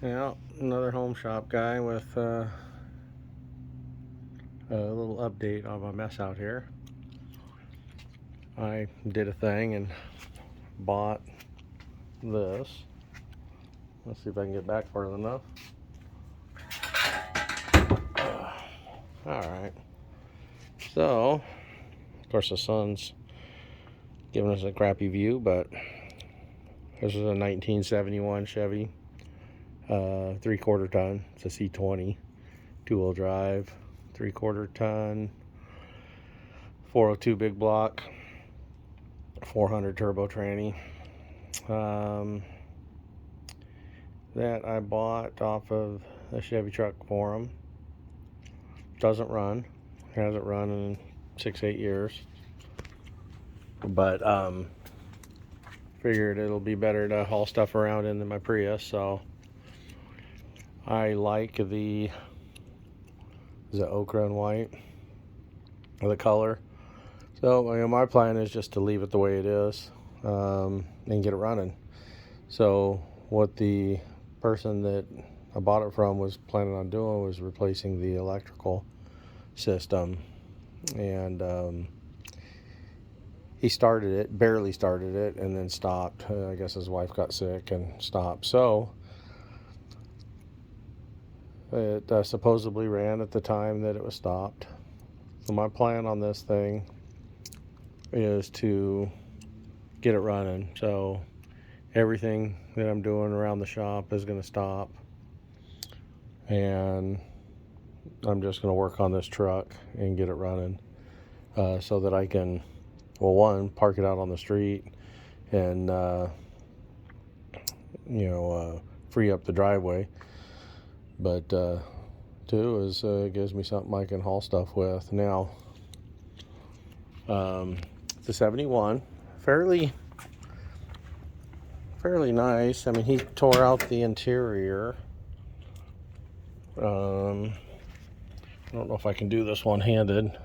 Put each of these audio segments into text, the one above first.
Yeah, another home shop guy with a little update on my mess out here. I did a thing and bought this. Let's see if I can get back far enough. Alright. So, of course, the sun's giving us a crappy view, but this is a 1971 Chevy 3/4 ton. It's a C20, two-wheel drive, 3/4 ton, 402 big block, 400 turbo tranny. That I bought off of a Chevy Truck forum. Doesn't run. Hasn't run in 6-8 years. But figured it'll be better to haul stuff around in than my Prius. So I like the ochre and white, the color. So my plan is just to leave it the way it is and get it running. So what the person that I bought it from was planning on doing was replacing the electrical system, and he started it, barely started it, and then stopped. I guess his wife got sick and stopped. So it supposedly ran at the time that it was stopped. So my plan on this thing is to get it running. So everything that I'm doing around the shop is going to stop, and I'm just going to work on this truck and get it running so that I can, well, one, park it out on the street and free up the driveway, but two is it gives me something I can haul stuff with. Now it's a 71, fairly nice. I mean, he tore out the interior. I don't know if I can do this one-handed.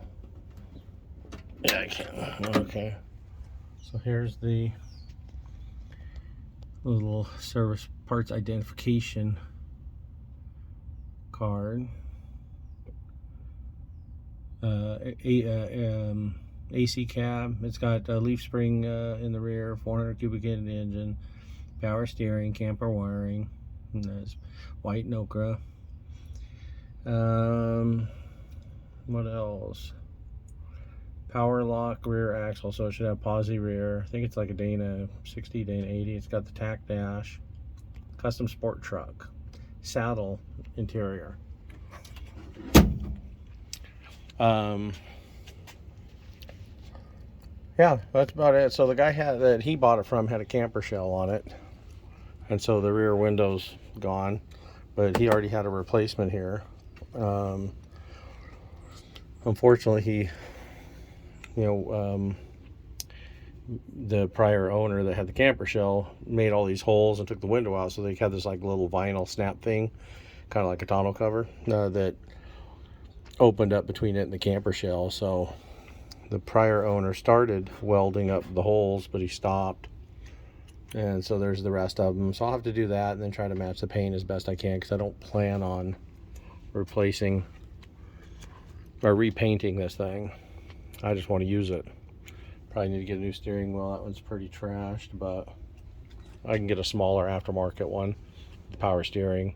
Yeah, I can. Okay. So here's the little service parts identification card. AC cab. It's got a leaf spring in the rear, 400 cubic inch engine, power steering, camper wiring. And that's white and ochre. What else? Power lock rear axle, so it should have posi rear. I think it's like a Dana 60, Dana 80. It's got the tack dash. Custom sport truck. Saddle interior. Yeah, that's about it. So the guy that he bought it from had a camper shell on it, and so the rear window's gone, but he already had a replacement here. Unfortunately, he, the prior owner that had the camper shell made all these holes and took the window out, so they had this like little vinyl snap thing, kind of like a tonneau cover, that opened up between it and the camper shell. So the prior owner started welding up the holes, but he stopped, and so there's the rest of them. So I'll have to do that and then try to match the paint as best I can, because I don't plan on replacing or repainting this thing. I just want to use it. Probably need to get a new steering wheel. That one's pretty trashed, but I can get a smaller aftermarket one, power steering.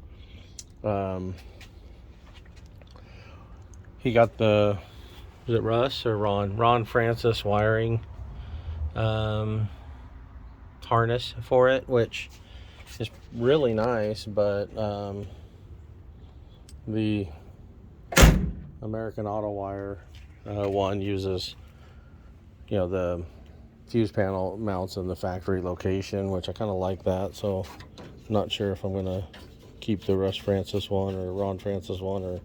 He got the, is it Russ or Ron Francis wiring harness for it, which is really nice, but the American Auto Wire one uses, the fuse panel mounts in the factory location, which I kind of like that. So I'm not sure if I'm gonna keep the Russ Francis one or Ron Francis one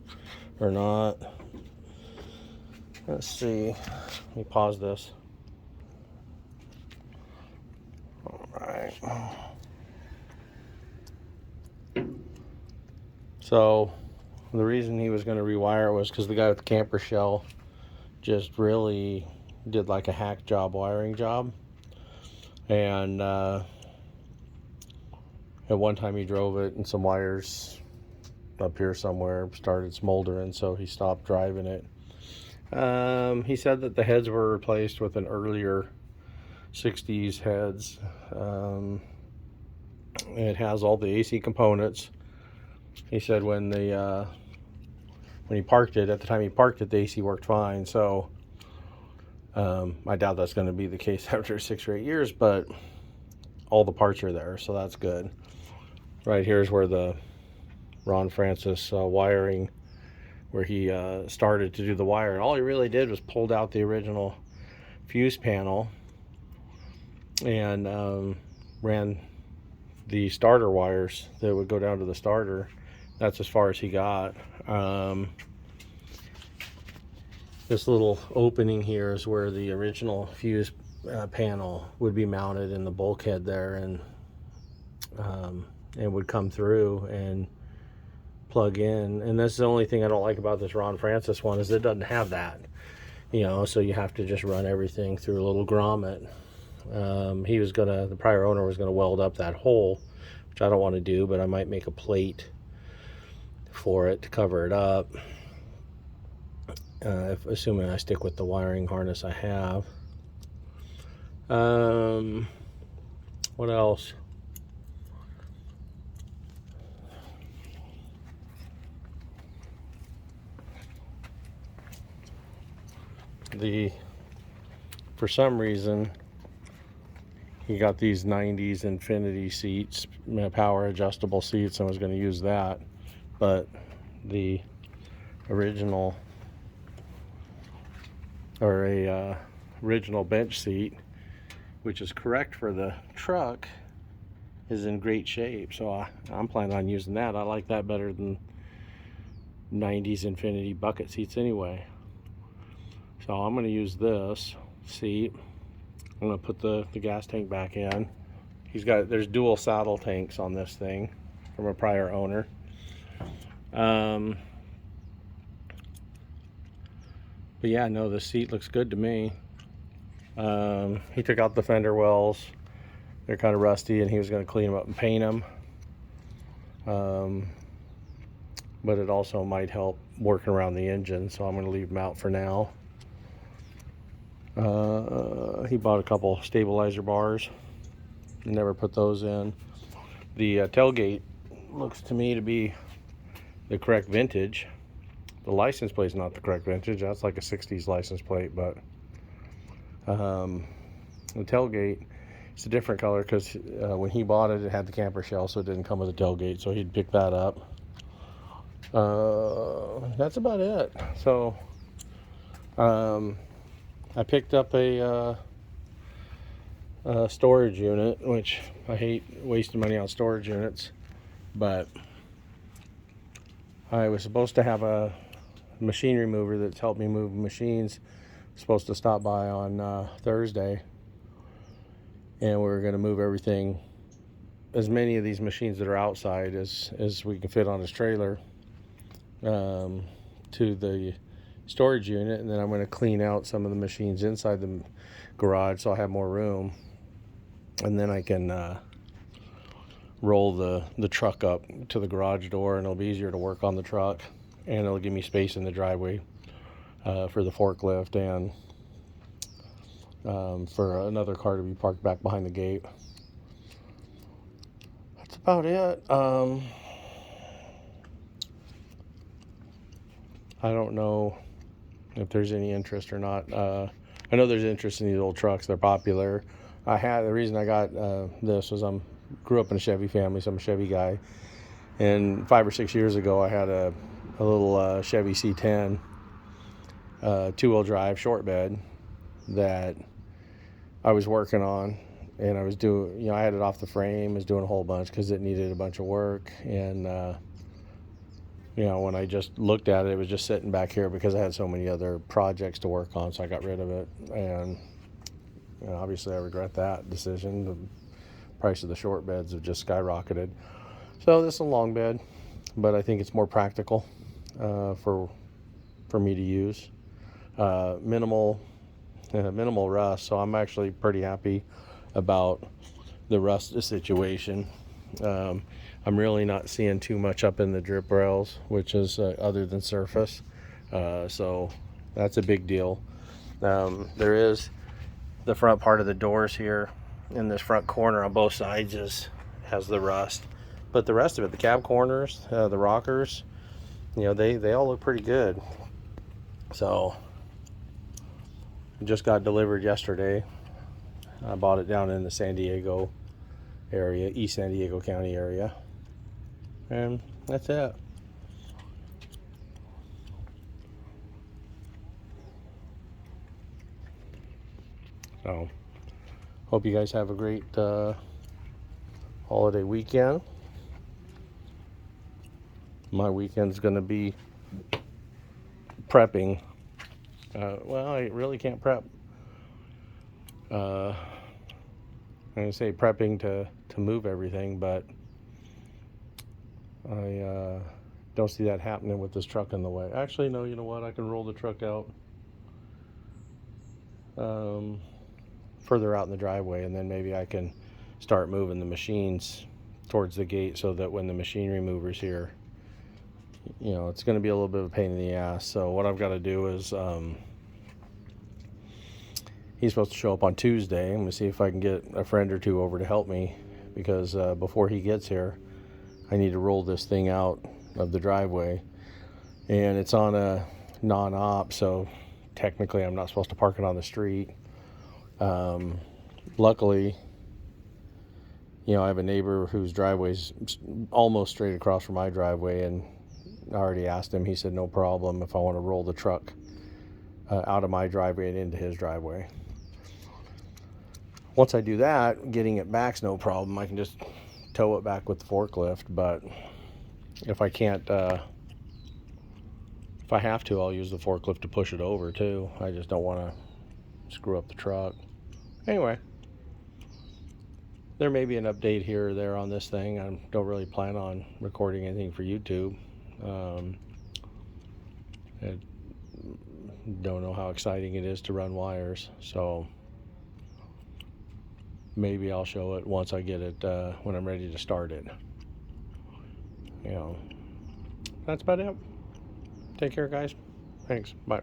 or not. Let's see. Let me pause this. All right. So the reason he was going to rewire it was because the guy with the camper shell just really did like a hack job, wiring job, and At one time he drove it and some wires up here somewhere started smoldering, so he stopped driving it. He said that the heads were replaced with an earlier 60s heads. It has all the AC components. He said when he parked it, at the time he parked it, the AC worked fine. So I doubt that's going to be the case after 6 or 8 years, but all the parts are there, so that's good. Right here is where the Ron Francis wiring, where he started to do the wire. And all he really did was pulled out the original fuse panel and ran the starter wires that would go down to the starter. That's as far as he got. This little opening here is where the original fuse panel would be mounted in the bulkhead there, and would come through and plug in. And that's the only thing I don't like about this Ron Francis one, is it doesn't have that, so you have to just run everything through a little grommet. The prior owner was gonna weld up that hole, which I don't want to do, but I might make a plate for it to cover it up, assuming I stick with the wiring harness I have. What else? For some reason, he got these 90s Infinity seats, power adjustable seats, and was going to use that. But the original, original bench seat, which is correct for the truck, is in great shape. So I'm planning on using that. I like that better than 90s Infinity bucket seats anyway. So I'm going to use this seat. I'm going to put the gas tank back in. There's dual saddle tanks on this thing from a prior owner. But yeah, no, the seat looks good to me. He took out the fender wells. They're kind of rusty, and he was going to clean them up and paint them. But it also might help working around the engine, so I'm going to leave them out for now. He bought a couple stabilizer bars. Never put those in. The tailgate looks to me to be the correct vintage. The license plate's not the correct vintage. That's like a 60s license plate, but the tailgate is a different color because when he bought it, it had the camper shell, so it didn't come with a tailgate, so he'd pick that up. That's about it. So I picked up a storage unit, which I hate wasting money on storage units, but I was supposed to have a machine remover that's helped me move machines. Supposed to stop by on Thursday, and we're going to move everything, as many of these machines that are outside as we can fit on his trailer, to the storage unit, and then I'm going to clean out some of the machines inside the garage so I have more room, and then I can roll the truck up to the garage door, and it'll be easier to work on the truck, and it'll give me space in the driveway for the forklift, and for another car to be parked back behind the gate. That's about it. I don't know if there's any interest or not. I know there's interest in these old trucks. They're popular. The reason I got this was grew up in a Chevy family, so I'm a Chevy guy. And 5 or 6 years ago, I had a little Chevy C10 two-wheel drive short bed that I was working on, and I was doing, I had it off the frame, was doing a whole bunch because it needed a bunch of work, and when I just looked at it, it was just sitting back here because I had so many other projects to work on, so I got rid of it. And obviously I regret that decision. The price of the short beds have just skyrocketed. So this is a long bed, but I think it's more practical for me to use. Minimal rust, so I'm actually pretty happy about the rust situation. I'm really not seeing too much up in the drip rails, which is other than surface. So that's a big deal. There is the front part of the doors here in this front corner on both sides has the rust, but the rest of it, the cab corners, the rockers, they all look pretty good. So it just got delivered yesterday. I bought it down in the San Diego area, East San Diego County area, and that's it. So hope you guys have a great holiday weekend. My weekend's gonna be prepping. Well, I really can't prep. I'm gonna say prepping to move everything, but I don't see that happening with this truck in the way. Actually, no, you know what? I can roll the truck out further out in the driveway, and then maybe I can start moving the machines towards the gate so that when the machinery mover's here, it's going to be a little bit of a pain in the ass. So what I've got to do is he's supposed to show up on Tuesday. I'm going to see if I can get a friend or two over to help me, because before he gets here, I need to roll this thing out of the driveway, and it's on a non-op, so technically I'm not supposed to park it on the street. Luckily, I have a neighbor whose driveway's almost straight across from my driveway, and I already asked him. He said no problem if I want to roll the truck out of my driveway and into his driveway. Once I do that, getting it back's no problem. I can just tow it back with the forklift, but if I can't, if I have to, I'll use the forklift to push it over too. I just don't want to screw up the truck. Anyway, there may be an update here or there on this thing. I don't really plan on recording anything for YouTube. I don't know how exciting it is to run wires, so maybe I'll show it once I get it, when I'm ready to start it. That's about it. Take care, guys. Thanks. Bye.